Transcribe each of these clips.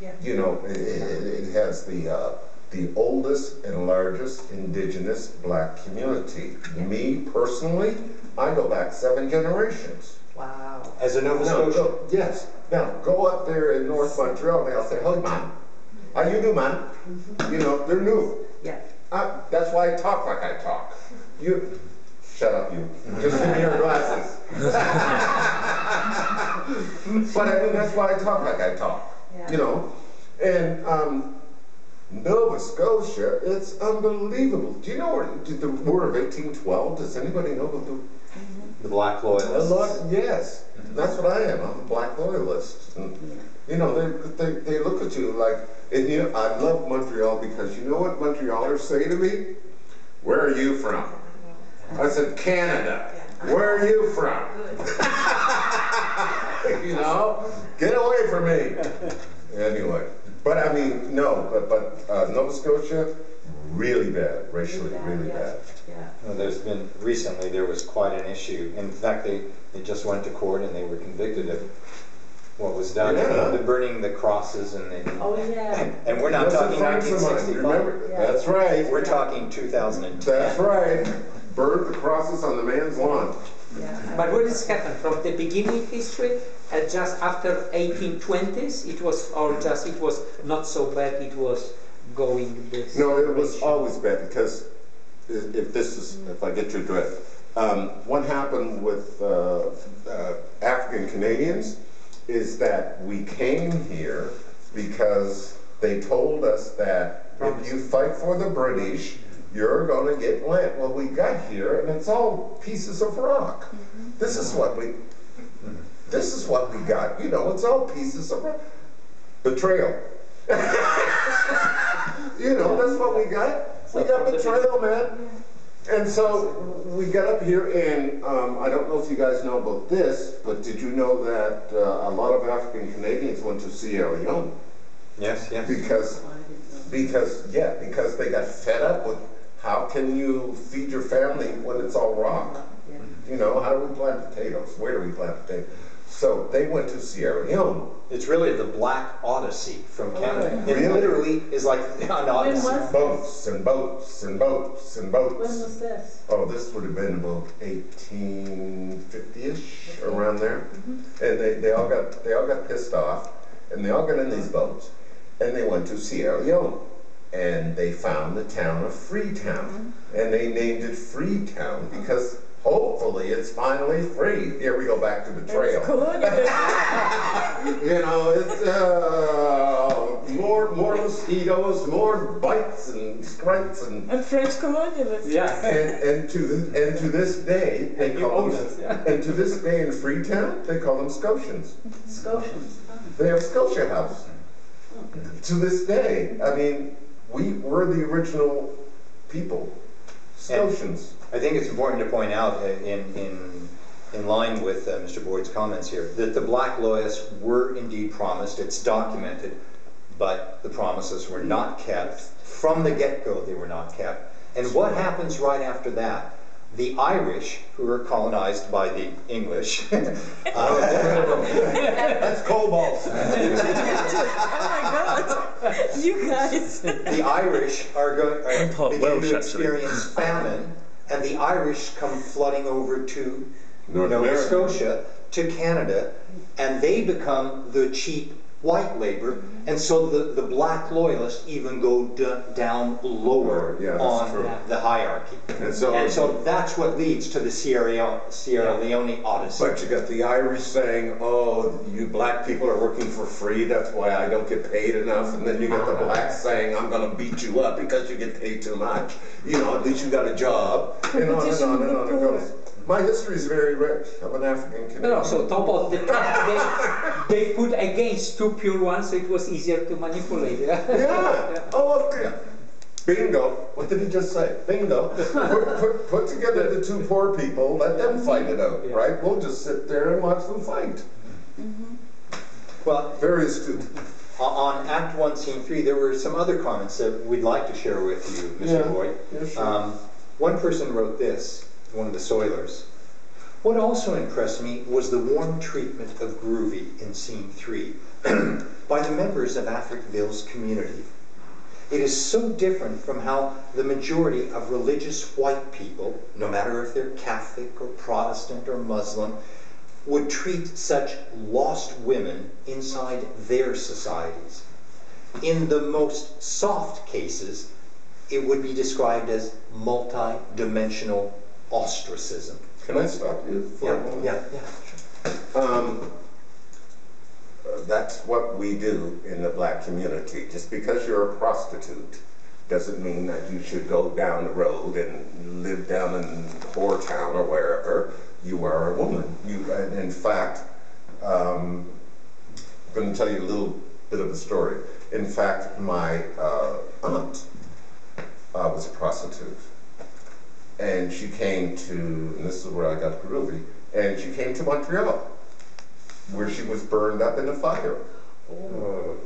Yeah. You know, it has the oldest and largest indigenous black community. Yeah. Me, personally, I go back 7 generations. Wow. As a Nova Scotian? Yes. Now, go up there in North Montreal and they'll say, "Hey, man, how you do, man?" You know, they're new. Yeah. That's why I talk like I talk. You, shut up, you. Just give me your glasses. But I mean, that's why I talk like I talk. Yeah. You know, and Nova Scotia, it's unbelievable. Do you know where the War of 1812? Does anybody know the Black Loyalists? Yes, that's what I am. I'm a Black Loyalist. And, you know, they look at you like, and you know, I love Montreal because you know what Montrealers say to me? "Where are you from?" I said, "Canada." "Where are you from?" You know, get away from me. Anyway, but I mean, no, but Nova Scotia, really bad, racially, really bad. Yeah. Well, there's been, recently there was quite an issue. In fact, they just went to court and they were convicted of what was done, the burning the crosses and and we're not talking 1965. Remember? Yeah. That's right. We're talking 2010. That's right. Burned the crosses on the man's lawn. Yeah. But what has happened from the beginning of history, just after 1820s, it was, or just it was not so bad, it was going this. No, it was always bad because if I get your drift, what happened with African Canadians is that we came here because they told us that if you fight for the British, you're going to get land. Well, we got here, and it's all pieces of rock. This is what we got. You know, it's all pieces of rock. Betrayal. You know, that's what we got. We got betrayal, man. And so we got up here, and I don't know if you guys know about this, but did you know that a lot of African Canadians went to Sierra Leone? Yes, yes. Because they got fed up with how can you feed your family when it's all rock? You know, how do we plant potatoes? Where do we plant potatoes? So they went to Sierra Leone. It's really the Black Odyssey from Canada. It literally is like an odyssey. Boats and boats and boats and boats. When was this? Oh, this would have been about 1850-ish, around there. And they all got pissed off, and they all got in these boats, and they went to Sierra Leone, and they found the town of Freetown, and they named it Freetown because hopefully it's finally free. Here we go back to betrayal. You know, it's more mosquitoes, more bites and scrapes and French colonialists. Yeah. And to this day they call them, and to this day in Freetown they call them Scotians. Scotians. They have Scotia House. To this day, I mean, we're the original people, Scotians. I think it's important to point out, in line with Mr. Boyd's comments here, that the Black Loyalists were indeed promised. It's documented, but the promises were not kept. From the get-go, they were not kept. And what happens right after that? The Irish, who were colonized by the English, that's cobalt. Oh my God, you guys. The Irish are beginning to experience famine, and the Irish come flooding over to Nova Scotia, to Canada, and they become the cheap white labor, and so the Black Loyalists even go down lower on the hierarchy. And so that's what leads to the Sierra Leone Odyssey. But you got the Irish saying, "Oh, you black people are working for free, that's why I don't get paid enough." And then you got the blacks saying, "I'm going to beat you up because you get paid too much. You know, at least you got a job." And on and on and on it goes. My history is very rich. I'm an African Canadian. No, so top of the they put against two pure ones, so it was easier to manipulate. Yeah. Oh, okay. Bingo. What did he just say? Bingo. Put together the two poor people, let them fight it out, right? We'll just sit there and watch them fight. Well, very astute. On Act 1, Scene 3, there were some other comments that we'd like to share with you, Mr. Boyd. Yeah, sure. One person wrote this, one of the Soilers. "What also impressed me was the warm treatment of Groovy in Scene 3. by the members of Africville's community. It is so different from how the majority of religious white people, no matter if they're Catholic or Protestant or Muslim, would treat such lost women inside their societies. In the most soft cases, it would be described as multi-dimensional ostracism. Can I stop you for a moment? Yeah, sure. That's what we do in the black community. Just because you're a prostitute doesn't mean that you should go down the road and live down in Whoretown or wherever. You are a woman. And in fact, I'm going to tell you a little bit of a story. In fact, my aunt was a prostitute. And she came to, and this is where I got groovy, and she came to Montreal, where she was burned up in a fire. Oh.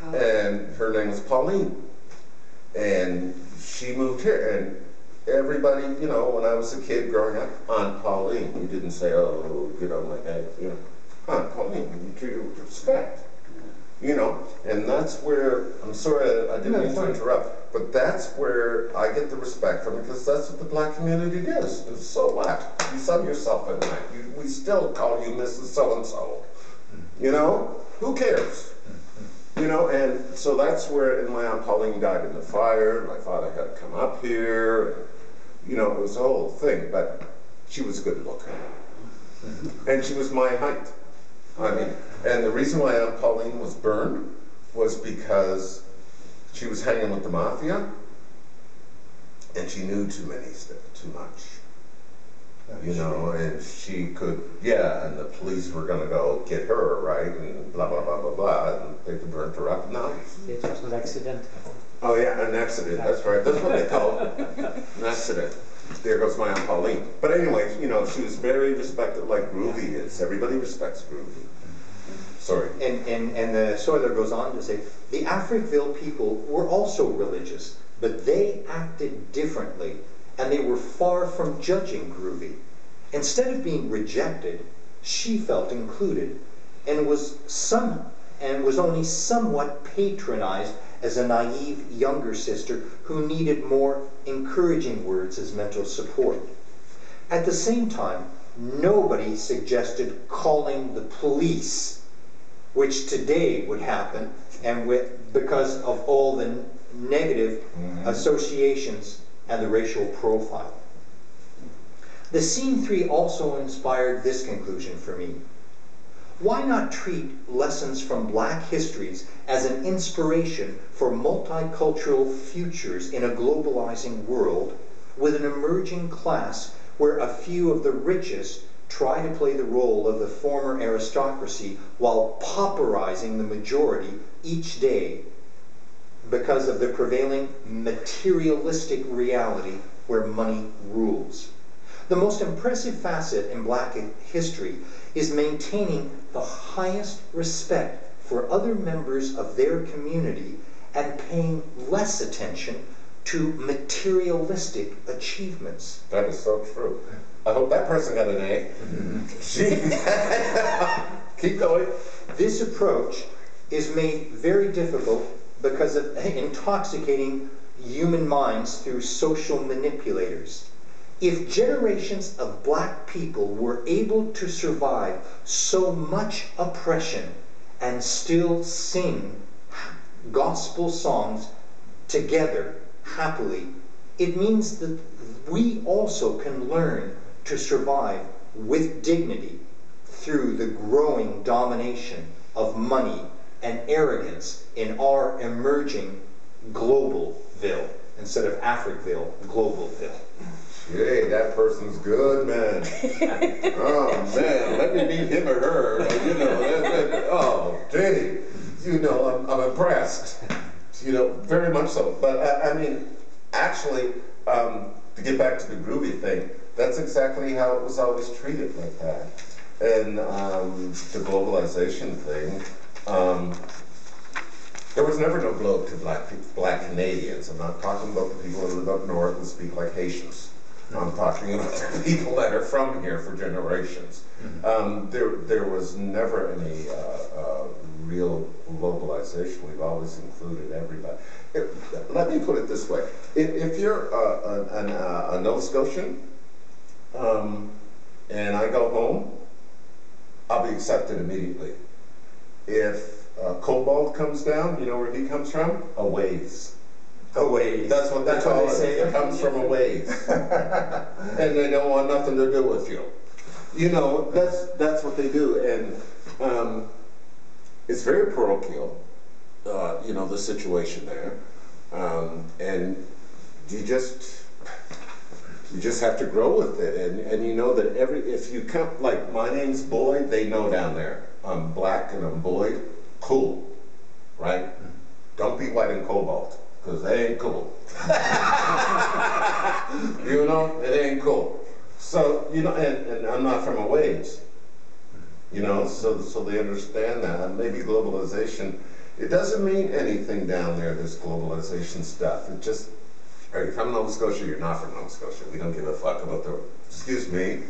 And her name was Pauline. And she moved here, and everybody, you know, when I was a kid growing up, Aunt Pauline, you didn't say, oh, get on my head, you know, Aunt Pauline, you treat her with respect. You know, and that's where, I'm sorry I didn't mean to interrupt, but that's where I get the respect from, because that's what the black community does. And so what? You sun yourself at night. We still call you Mrs. So-and-so. You know? Who cares? You know, and so that's where, and my Aunt Pauline died in the fire, my father had to come up here, and, you know, it was a whole thing, but she was a good looker. And she was my height. I mean, and the reason why Aunt Pauline was burned was because she was hanging with the mafia, and she knew too much. You know, and she could, yeah, and the police were going to go get her, right, and blah, blah, blah, blah, blah, and they could burn her up. No. It was an accident. Oh, yeah, an accident, that's right. That's what they call it, an accident. There goes my Aunt Pauline. But anyway, you know, she was very respected like Groovy is. Everybody respects Groovy. Sorry. And the Soiler goes on to say, the Africville people were also religious, but they acted differently, and they were far from judging Groovy. Instead of being rejected, she felt included, and was only somewhat patronized as a naive younger sister who needed more encouraging words as mental support. At the same time, nobody suggested calling the police, which today would happen, and because of all the negative associations and the racial profile. The Scene 3 also inspired this conclusion for me. Why not treat lessons from black histories as an inspiration for multicultural futures in a globalizing world, with an emerging class where a few of the richest try to play the role of the former aristocracy while pauperizing the majority each day because of the prevailing materialistic reality where money rules. The most impressive facet in black history is maintaining the highest respect for other members of their community and paying less attention to materialistic achievements. That is so true. I hope that person got an A. Keep going. This approach is made very difficult because of intoxicating human minds through social manipulators. If generations of black people were able to survive so much oppression and still sing gospel songs together happily, it means that we also can learn to survive with dignity through the growing domination of money and arrogance in our emerging Globalville, instead of Africville, Globalville. Hey, that person's good, man. Oh, man, let me meet him or her. You know, oh, gee, you know, I'm impressed. You know, very much so. But, I mean, actually, to get back to the groovy thing, that's exactly how it was always treated like that. And the globalization thing, there was never no globe to black Canadians. I'm not talking about the people who live up north and speak like Haitians. I'm talking about the people that are from here for generations. There was never any real globalization. We've always included everybody. Let me put it this way. If you're a Nova Scotian, and I go home, I'll be accepted immediately. If cobalt comes down, you know where he comes from? A ways. A ways. That's what they call it. say. It comes from a ways. And they don't want nothing to do with you. You know, that's what they do. And it's very parochial, you know, the situation there. And you just have to grow with it. And you know that if you come, like my name's Boyd, they know down there. I'm black and I'm Boyd. Cool, right? Don't be white and cobalt, because they ain't cool. You know, it ain't cool. So, you know, and I'm not from a ways. You know, so they understand that. And maybe globalization, it doesn't mean anything down there, this globalization stuff. It just, right, if I'm Nova Scotia, you're not from Nova Scotia. We don't give a fuck about the, excuse me.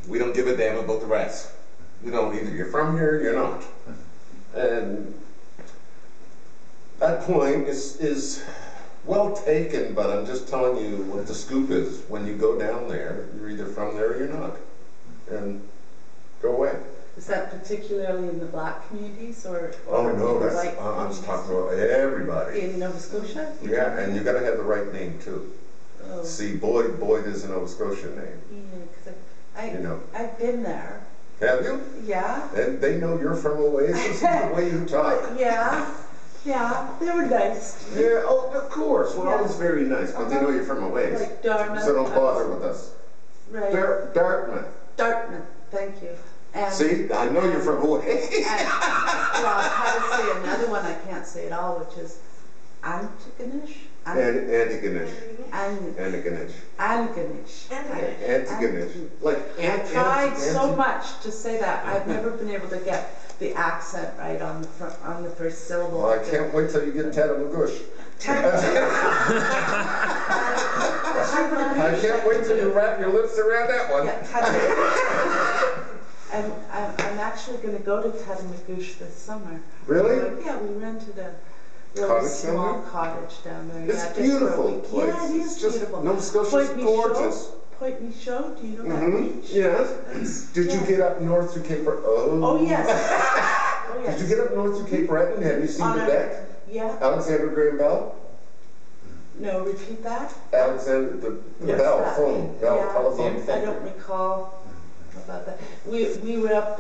We don't give a damn about the rest. You know, either you're from here or you're not. And that point is well taken, but I'm just telling you what the scoop is. When you go down there, you're either from there or you're not. And go away. Is that particularly in the black communities or Oh in no, the that's, white I'm just communities? talking about everybody. In Nova Scotia? Yeah, and you gotta have the right name too. Oh. See, Boyd is a Nova Scotian name. Yeah, because You know. I've been there. Have you? Yeah. And they know you're from a ways. This is the way you talk. Yeah. Yeah. They were nice. Yeah, oh, of course. We're Yeah. always very nice, but they know you're from a ways. Like Dartmouth. So don't bother with us. Right. Dartmouth. Dartmouth. Thank you. And, See, I know you're from a ways. And, well, how to say another one I can't say at all, which is Antigonish. Antigonish. Antigonish. Antigonish. Antigonish. Like I tried so much to say that. I've never been able to get the accent right on the first syllable. Well, I can't wait till you get Tatamagouche. I can't wait till you wrap your lips around that one. Yeah, and I'm actually going to go to Tatamagouche this summer. Really? Yeah, we rented a really Cottage small down there? cottage down there. It's yeah, a just for a beautiful week. place. Yeah, it is It's just, beautiful. Nova Scotia's Point gorgeous. Point Michaud, do you know that beach? Yes. Did you get up north through Cape Breton? Oh, yes. Oh, yes. Did you get up north through Cape Breton? Have you seen the deck? Yeah. Alexander Graham Bell? No, repeat that. Alexander, the Yes. Bell That. phone, Bell Yeah. telephone. I don't recall about that. We were up